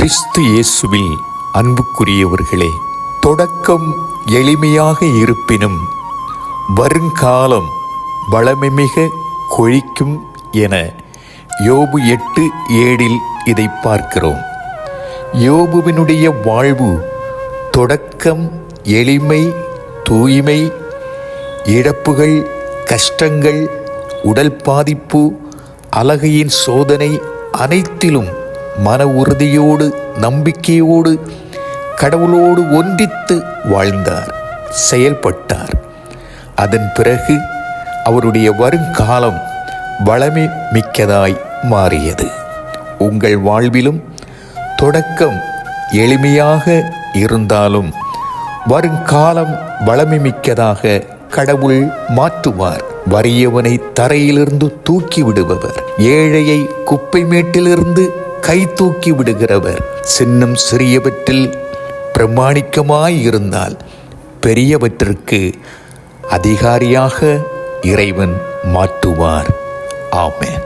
கிறிஸ்து இயேசுவில் அன்புக்குரியவர்களே, தொடக்கம் எளிமையாக இருப்பினும் வருங்காலம் வளமைமிக கொழிக்கும் என யோபு 8:7 இதை பார்க்கிறோம். யோபுவினுடைய வாழ்வு தொடக்கம் எளிமை, தூய்மை, இழப்புகள், கஷ்டங்கள், உடல் பாதிப்பு, அழகையின் சோதனை அனைத்திலும் மன உறுதியோடு, நம்பிக்கையோடு, கடவுளோடு ஒன்றித்து வாழ்ந்தார், செயல்பட்டார். அதன் பிறகு அவருடைய வருங்காலம் வளமை மிக்கதாய் மாறியது. உங்கள் வாழ்விலும் தொடக்கம் எளிமையாக இருந்தாலும் வருங்காலம் வளமை மிக்கதாக கடவுள் மாற்றுவார். வறியவனை தரையிலிருந்து தூக்கி விடுபவர், ஏழையை குப்பை மேட்டிலிருந்து கை தூக்கி விடுகிறவர். சின்னம் சிறியவற்றில் பிரமாணிக்கமாய் இருந்தால் பெரியவற்றிற்கு அதிகாரியாக இறைவன் மாற்றுவார். ஆமென்.